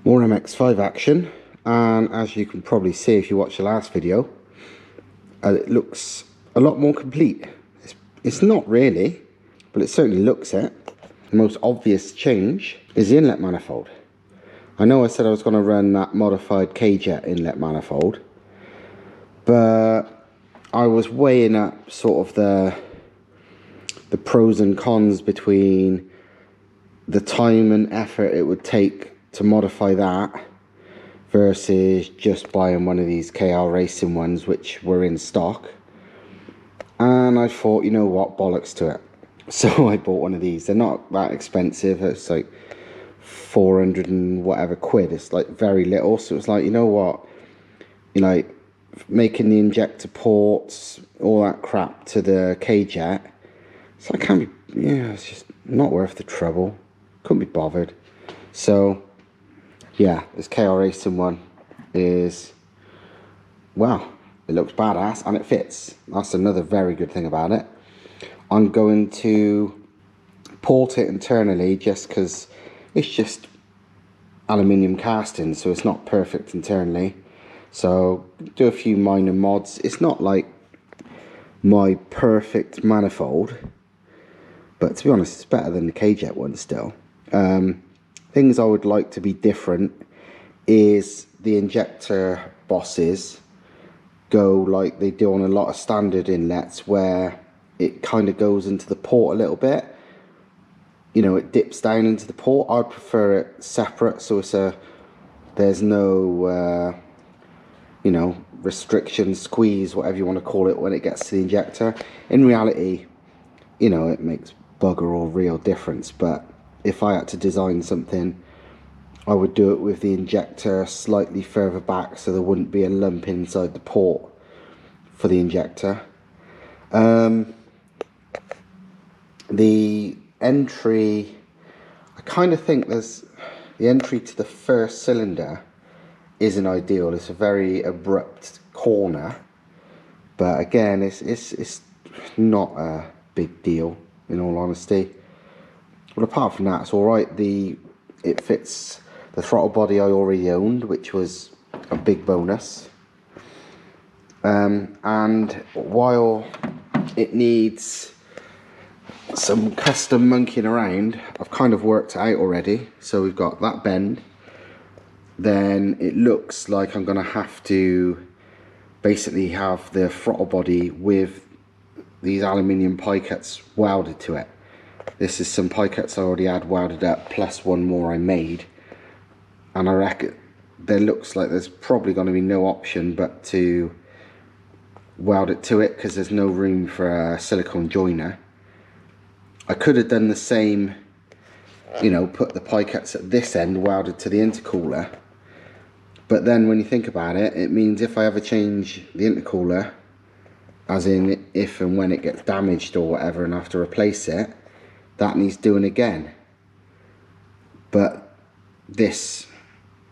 More MX5 action, and as you can probably see if you watch the last video, it looks a lot more complete. It's not really, but it certainly looks it. The most obvious change is the inlet manifold. I know I said I was going to run that modified K-Jet inlet manifold, but I was weighing up sort of the pros and cons between the time and effort it would take to modify that versus just buying one of these KR Racing ones which were in stock. And I thought, you know what, bollocks to it. So I bought one of these. They're not that expensive. It's like 400 and whatever quid. It's like very little. So it's like, you know what, you know, making the injector ports, all that crap to the K-Jet, so I can't be, yeah, it's just not worth the trouble. Couldn't be bothered. So yeah, this KR Racing one is, well, it looks badass and it fits. That's another very good thing about it. I'm going to port it internally just because it's just aluminium casting, so it's not perfect internally. So do a few minor mods. It's not like my perfect manifold, but to be honest, it's better than the K-Jet one still. Things I would like to be different is the injector bosses go like they do on a lot of standard inlets, where it kind of goes into the port a little bit. You know, it dips down into the port. I prefer it separate, so it's there's no you know, restriction, squeeze, whatever you want to call it, when it gets to the injector. In reality, you know, it makes bugger all real difference, but if I had to design something, I would do it with the injector slightly further back so there wouldn't be a lump inside the port for the injector. The entry, I kind of think there's the entry to the first cylinder isn't ideal. It's a very abrupt corner, but again, it's not a big deal in all honesty. But apart from that, it's all right. It fits the throttle body I already owned, which was a big bonus. And while it needs some custom monkeying around, I've kind of worked it out already. So we've got that bend. Then it looks like I'm going to have to basically have the throttle body with these aluminium pie cuts welded to it. This is some pie cuts I already had welded up, plus one more I made. And I reckon there looks like there's probably going to be no option but to weld it to it, because there's no room for a silicone joiner. I could have done the same, you know, put the pie cuts at this end welded to the intercooler. But then when you think about it, it means if I ever change the intercooler, as in if and when it gets damaged or whatever and I have to replace it, that needs doing again. But this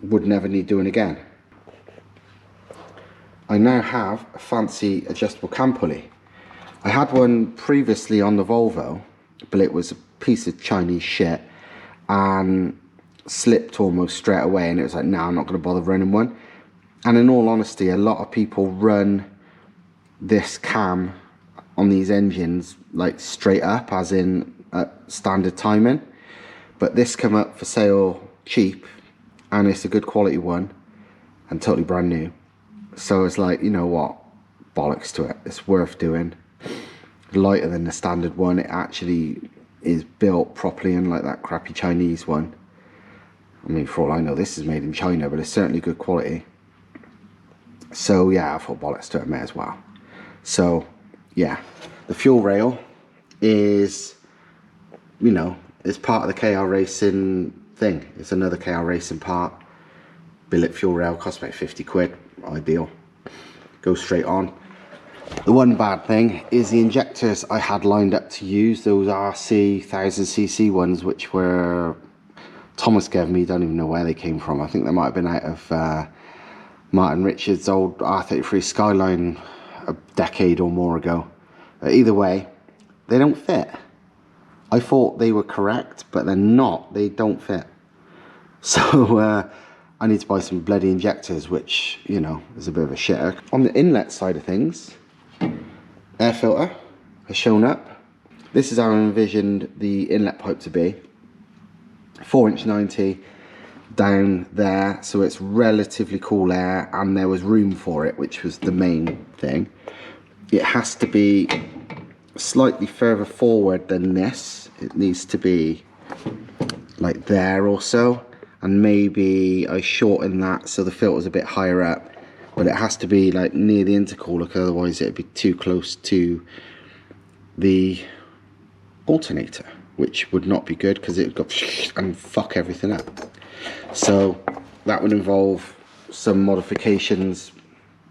would never need doing again. I now have a fancy adjustable cam pulley. I had one previously on the Volvo, but it was a piece of Chinese shit and slipped almost straight away, and it was like, nah, I'm not going to bother running one. And in all honesty, a lot of people run this cam on these engines like straight up, as in standard timing, but this come up for sale cheap, and it's a good quality one and totally brand new. So it's like, you know what, bollocks to it, it's worth doing. Lighter than the standard one, it actually is built properly, unlike that crappy Chinese one. I mean, for all I know, this is made in China, but it's certainly good quality. So yeah, I thought bollocks to it, may as well. So yeah, the fuel rail is, you know, it's part of the KR Racing thing. It's another KR Racing part. Billet fuel rail costs about 50 quid, ideal. Goes straight on. The one bad thing is the injectors I had lined up to use, those RC 1000cc ones, which were Thomas gave me, don't even know where they came from. I think they might have been out of Martin Richards' old R33 Skyline a decade or more ago. Either way, they don't fit. I thought they were correct, but they're not. They don't fit. So I need to buy some bloody injectors, which, you know, is a bit of a shitter. On the inlet side of things, air filter has shown up. This is how I envisioned the inlet pipe to be. 4" 90 down there, so it's relatively cool air, and there was room for it, which was the main thing. It has to be slightly further forward than this. It needs to be like there or so, and maybe I shorten that so the filter's a bit higher up, but it has to be like near the intercooler, because otherwise it'd be too close to the alternator, which would not be good, because it would go and fuck everything up. So that would involve some modifications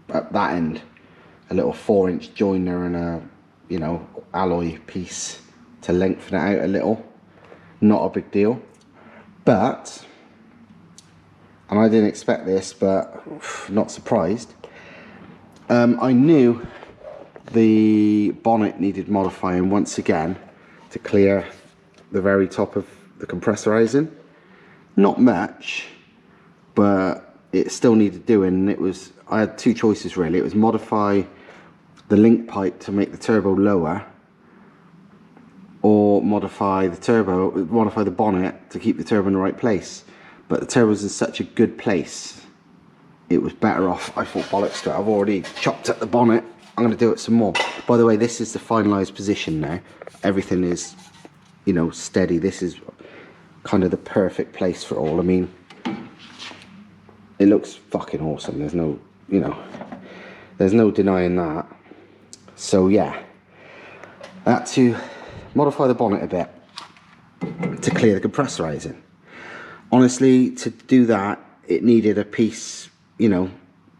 at that end, a little 4" joiner and a, you know, alloy piece to lengthen it out a little. Not a big deal, but, and I didn't expect this, but not surprised, I knew the bonnet needed modifying once again to clear the very top of the compressor housing. Not much, but it still needed doing, and it was, I had two choices really. It was modify the link pipe to make the turbo lower, or modify the bonnet to keep the turbo in the right place. But the turbo's in such a good place, it was better off, I thought, bollocks to it. I've already chopped at the bonnet, I'm going to do it some more. By the way, this is the finalised position now. Everything is, you know, steady. This is kind of the perfect place for it all. I mean, it looks fucking awesome. There's no, you know, there's no denying that. So yeah, I had to modify the bonnet a bit to clear the compressor housing. Honestly, to do that, it needed a piece, you know,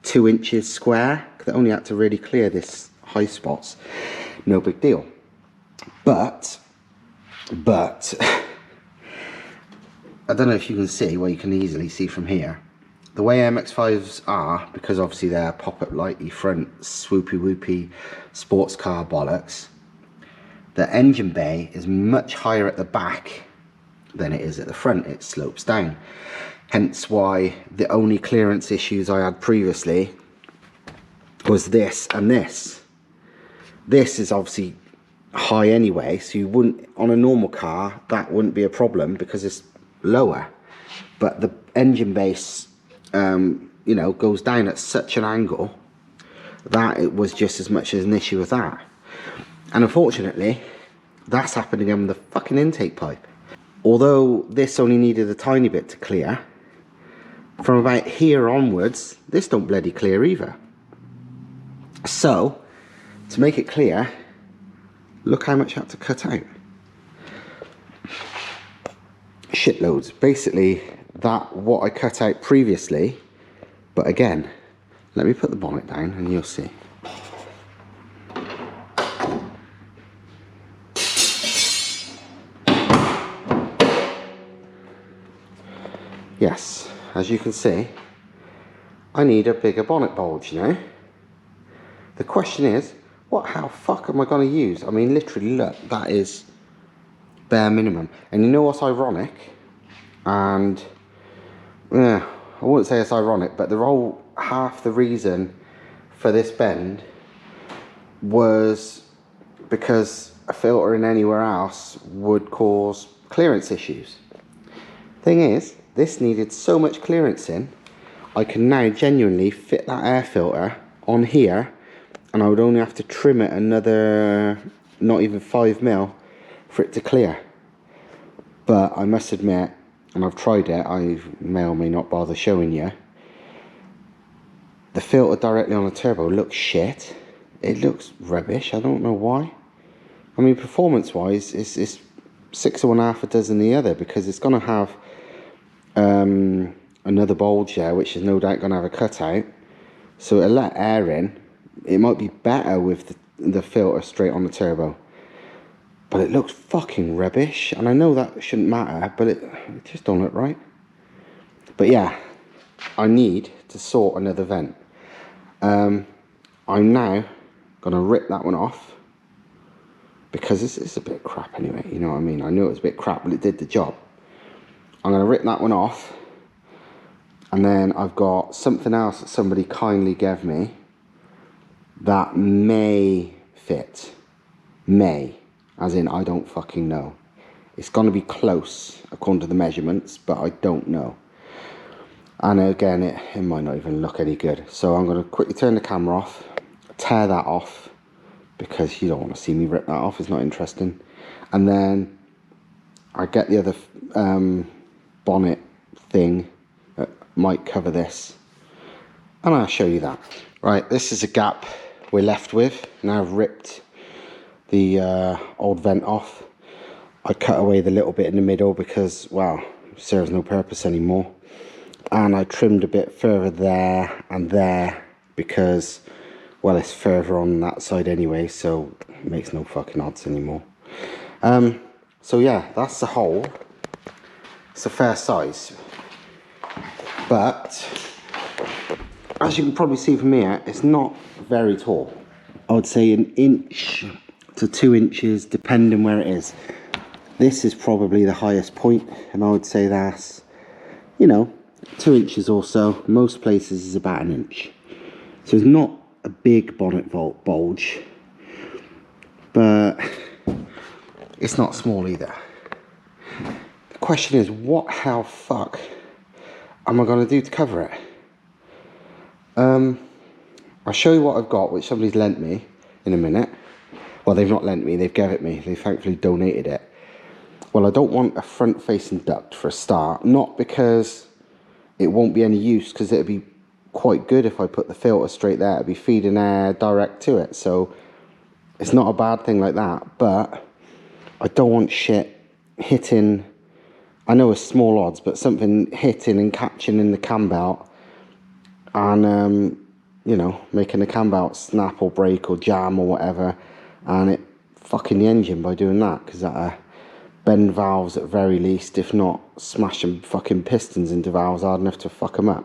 2 inches square. I only had to really clear this high spots. No big deal. But I don't know if you can see, well, you can easily see from here, the way MX5s are, because obviously they're pop-up lighty front, swoopy whoopy sports car bollocks, the engine bay is much higher at the back than it is at the front. It slopes down. Hence why the only clearance issues I had previously was this and this. This is obviously high anyway, so you wouldn't, on a normal car, that wouldn't be a problem because it's lower. But the engine base, you know, goes down at such an angle that it was just as much as an issue with that. And unfortunately, that's happening on the fucking intake pipe. Although this only needed a tiny bit to clear, from about here onwards, this don't bloody clear either. So, to make it clear, look how much I had to cut out. Shitloads. Basically, that what I cut out previously, but again, let me put the bonnet down and you'll see. Yes, as you can see, I need a bigger bonnet bulge now. The question is, how fuck am I going to use? I mean, literally, look, that is bare minimum. And you know what's ironic? And, I wouldn't say it's ironic, but half the reason for this bend was because a filtering anywhere else would cause clearance issues. Thing is, this needed so much clearance in, I can now genuinely fit that air filter on here, and I would only have to trim it another, not even 5mm for it to clear. But I must admit, and I've tried it, I may or may not bother showing you, the filter directly on the turbo looks shit. It looks rubbish, I don't know why. I mean, performance wise, it's 6 of one, half a dozen the other, because it's going to have another bulge there, which is no doubt going to have a cutout, so it'll let air in. It might be better with the filter straight on the turbo, but it looks fucking rubbish, and I know that shouldn't matter, but it just don't look right. But yeah, I need to sort another vent. I'm now gonna rip that one off, because it's a bit crap anyway, you know what I mean? I knew it was a bit crap, but it did the job. I'm going to rip that one off, And then I've got something else that somebody kindly gave me that may fit. May, as in I don't fucking know. It's going to be close according to the measurements, but I don't know. And again, it might not even look any good. So I'm going to quickly turn the camera off, tear that off, because you don't want to see me rip that off. It's not interesting. And then I get the other bonnet thing that might cover this, and I'll show you that. Right, this is a gap we're left with. Now I've ripped the old vent off. I cut away the little bit in the middle because, well, it serves no purpose anymore. And I trimmed a bit further there and there because, well, it's further on that side anyway, so it makes no fucking odds anymore. So yeah, that's the hole. It's a fair size, but as you can probably see from here, it's not very tall. I would say 1 inch to 2 inches, depending where it is. This is probably the highest point, and I would say that's, you know, 2 inches or so. Most places is about 1 inch. So it's not a big bonnet bulge, but it's not small either. The question is, what how fuck am I going to do to cover it? I'll show you what I've got, which somebody's lent me in a minute. Well, they've not lent me, they've given it me. They thankfully donated it. Well, I don't want a front-facing duct for a start. Not because it won't be any use, because it'd be quite good if I put the filter straight there. It'd be feeding air direct to it. So it's not a bad thing like that. But I don't want shit hitting, I know it's small odds, but something hitting and catching in the cam belt and, you know, making the cam belt snap or break or jam or whatever, and it fucking the engine by doing that, because that bend valves at very least, if not smashing fucking pistons into valves hard enough to fuck them up.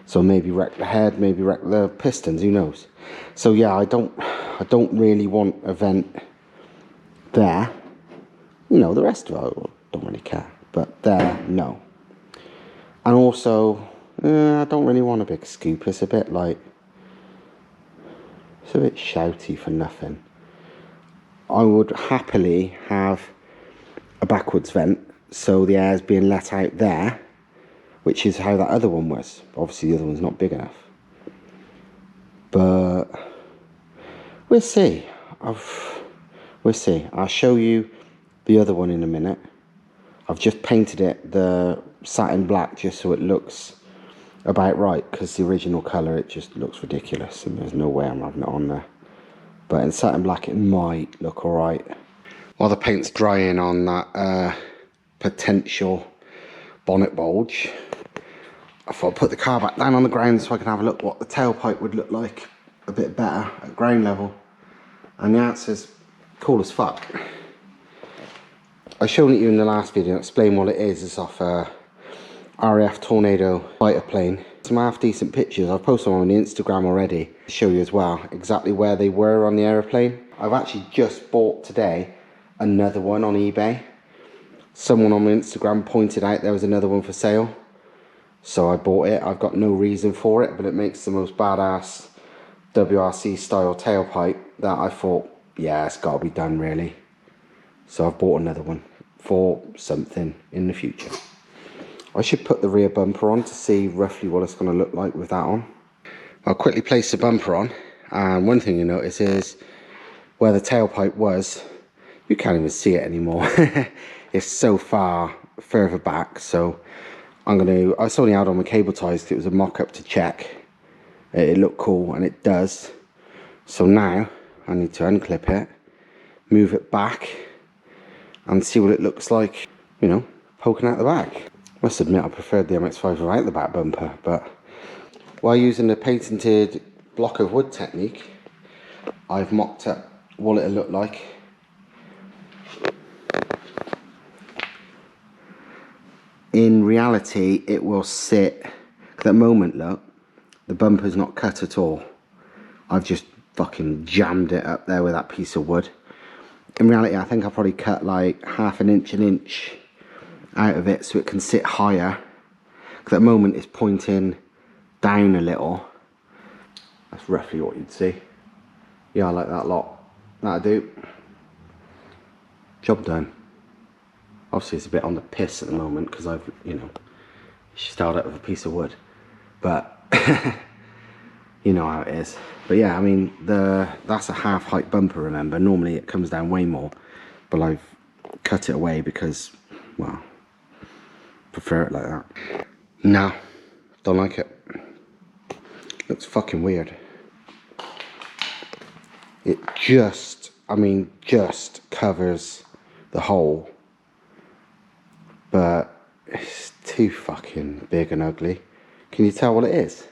So maybe wreck the head, maybe wreck the pistons, who knows. So yeah, I don't really want a vent there. You know, the rest of it, I don't really care. But there, no. And also, I don't really want a big scoop. It's a bit like, it's a bit shouty for nothing. I would happily have a backwards vent, so the air's being let out there, which is how that other one was. Obviously the other one's not big enough. But we'll see. We'll see. I'll show you the other one in a minute. I've just painted it the satin black just so it looks about right, because the original colour, it just looks ridiculous and there's no way I'm having it on there. But in satin black it might look alright. While the paint's drying on that potential bonnet bulge, I thought I'd put the car back down on the ground so I can have a look what the tailpipe would look like a bit better at ground level. And the answer's cool as fuck. I showed it you in the last video, explain what it is. It's off a RAF Tornado fighter plane. Some half decent pictures. I've posted them on the Instagram already to show you as well exactly where they were on the aeroplane. I've actually just bought today another one on eBay. Someone on my Instagram pointed out there was another one for sale, so I bought it. I've got no reason for it, but it makes the most badass WRC style tailpipe that I thought, yeah, it's got to be done really. So I've bought another one for something in the future. I should put the rear bumper on to see roughly what it's going to look like with that on. I'll quickly place the bumper on, and one thing you notice is where the tailpipe was, you can't even see it anymore. It's so far further back, so I only had on my cable ties because it was a mock-up to check. It looked cool, and it does. So now I need to unclip it, move it back, and see what it looks like, you know, poking out the back. Must admit I preferred the MX5 without the back bumper, but while using the patented block of wood technique, I've mocked up what it'll look like. In reality, it will sit, at the moment, look, the bumper's not cut at all. I've just fucking jammed it up there with that piece of wood. In reality, I think I probably cut like half an inch out of it so it can sit higher. At the moment it's pointing down a little. That's roughly what you'd see. Yeah, I like that a lot. That'll do. Job done. Obviously it's a bit on the piss at the moment because I've, you know, started up with a piece of wood. But you know how it is. But yeah, I mean, that's a half height bumper, remember. Normally it comes down way more, but I've cut it away because, well, prefer it like that. No, don't like it. Looks fucking weird. It just, I mean, just covers the hole, but it's too fucking big and ugly. Can you tell what it is?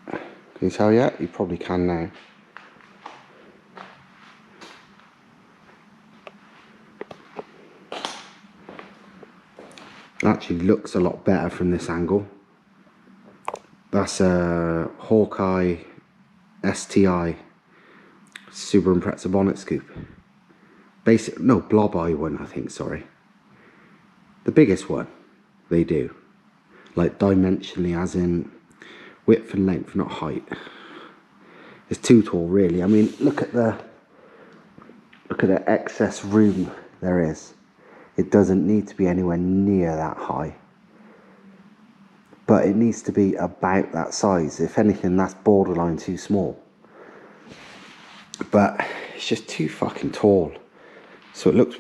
Can you tell yet? You probably can now. It actually looks a lot better from this angle. That's a Hawkeye STI Super Impreza bonnet scoop. No, blob eye one, I think, sorry. The biggest one they do. Like dimensionally, as in width and length, not height. It's too tall, really. I mean, look at the excess room there is. It doesn't need to be anywhere near that high, but it needs to be about that size. If anything, that's borderline too small. But it's just too fucking tall. So it looks,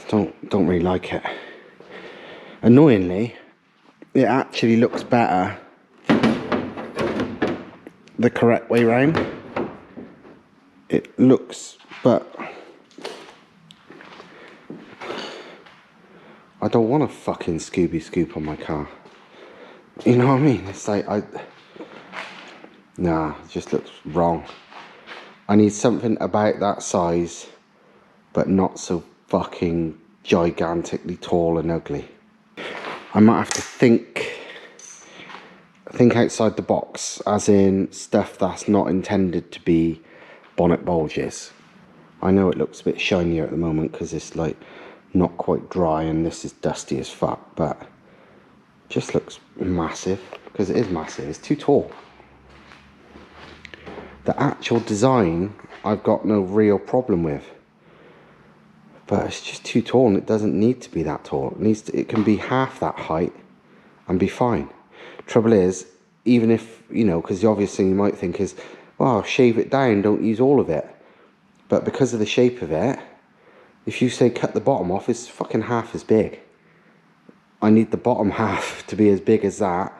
don't really like it. Annoyingly, it actually looks better the correct way round. It looks, but I don't want a fucking Scooby Scoop on my car. You know what I mean? It's like, nah, it just looks wrong. I need something about that size, but not so fucking gigantically tall and ugly. I might have to think outside the box, as in stuff that's not intended to be bonnet bulges. I know it looks a bit shinier at the moment because it's like not quite dry and this is dusty as fuck, but it just looks massive because it is massive. It's too tall. The actual design I've got no real problem with, but it's just too tall and it doesn't need to be that tall. It can be half that height and be fine. Trouble is, even if, you know, because the obvious thing you might think is, well, shave it down, don't use all of it. But because of the shape of it, if you say cut the bottom off, it's fucking half as big. I need the bottom half to be as big as that,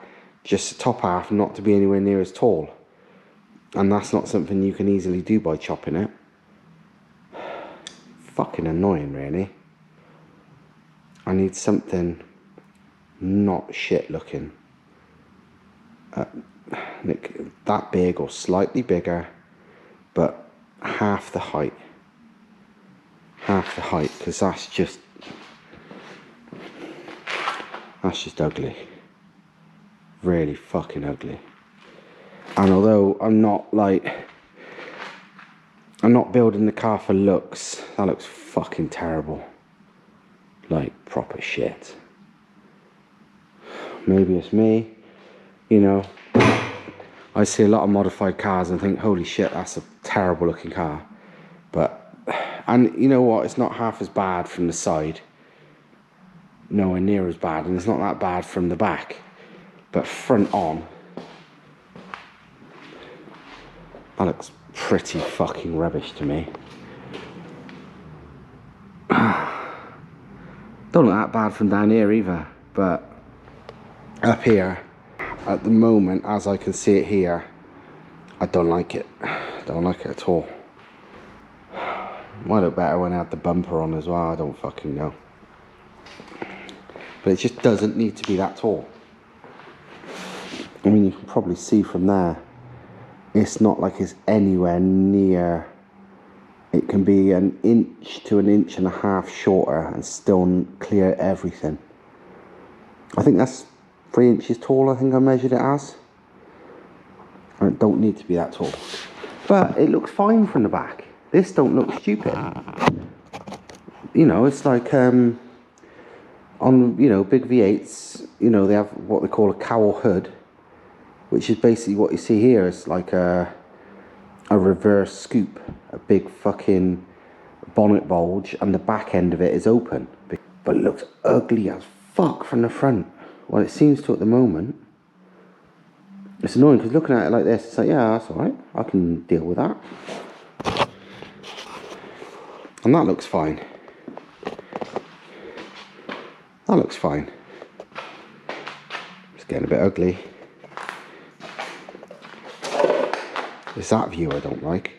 just the top half not to be anywhere near as tall. And that's not something you can easily do by chopping it. Fucking annoying, really. I need something not shit looking. That big or slightly bigger, but half the height. Half the height, because that's just ugly. Really fucking ugly. And although I'm not building the car for looks, that looks fucking terrible. Like proper shit. Maybe it's me, you know. I see a lot of modified cars and think, holy shit, that's a terrible looking car. And you know what, it's not half as bad from the side. Nowhere near as bad, and it's not that bad from the back. But front on, that looks pretty fucking rubbish to me. Don't look that bad from down here either, but up here, at the moment, as I can see it here, I don't like it. Don't like it at all. Might look better when I had the bumper on as well, I don't fucking know. But it just doesn't need to be that tall. I mean, you can probably see from there, it's not like it's anywhere near. It can be an inch to an inch and a half shorter and still clear everything. I think that's 3 inches tall, I think I measured it as. And it don't need to be that tall. But it looks fine from the back. This don't look stupid. You know, it's like on, you know, big V8s, you know, they have what they call a cowl hood, which is basically what you see here. It's like a reverse scoop, a big fucking bonnet bulge, and the back end of it is open. But it looks ugly as fuck from the front. Well, it seems to at the moment. It's annoying because looking at it like this, it's like, yeah, that's alright, I can deal with that. And that looks fine. That looks fine. It's getting a bit ugly. It's that view I don't like.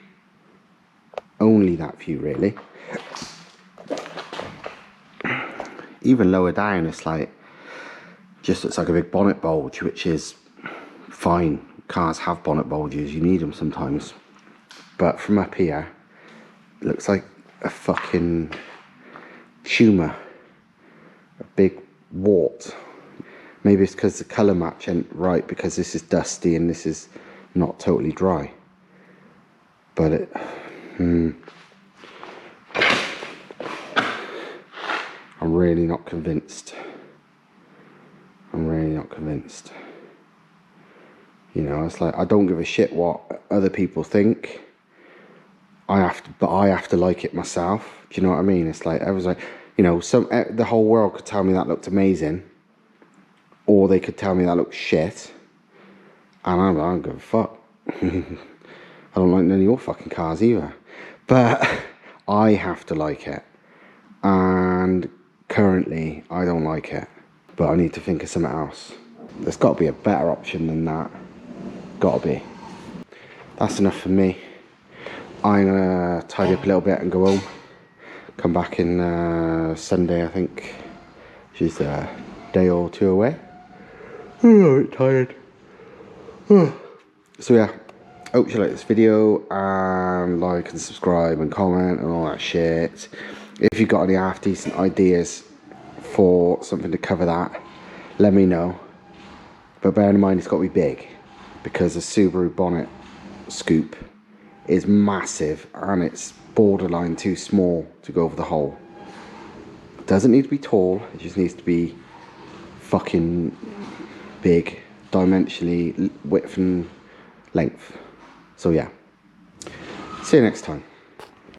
Only that view, really. Even lower down, it's like, just looks like a big bonnet bulge, which is fine. Cars have bonnet bulges, you need them sometimes. But from up here, it looks like a fucking tumour. A big wart. Maybe it's because the colour match ain't right, because this is dusty and this is not totally dry. But it... I'm really not convinced. I'm really not convinced. You know, it's like, I don't give a shit what other people think. But I have to like it myself. Do you know what I mean? It's like, I was like, you know, the whole world could tell me that looked amazing, or they could tell me that looked shit, and I don't give a fuck. I don't like none of your fucking cars either. But I have to like it. And currently, I don't like it. But I need to think of something else. There's got to be a better option than that. Got to be. That's enough for me. I'm going to tidy up a little bit and go home. Come back in Sunday, I think. She's a day or two away. I'm a bit tired. So yeah. Hope you like this video, and like and subscribe and comment and all that shit. If you've got any half decent ideas for something to cover that, let me know. But bear in mind it's got to be big, because the Subaru bonnet scoop is massive and it's borderline too small to go over the hole. It doesn't need to be tall, it just needs to be fucking big, dimensionally, width and length. So yeah, see you next time.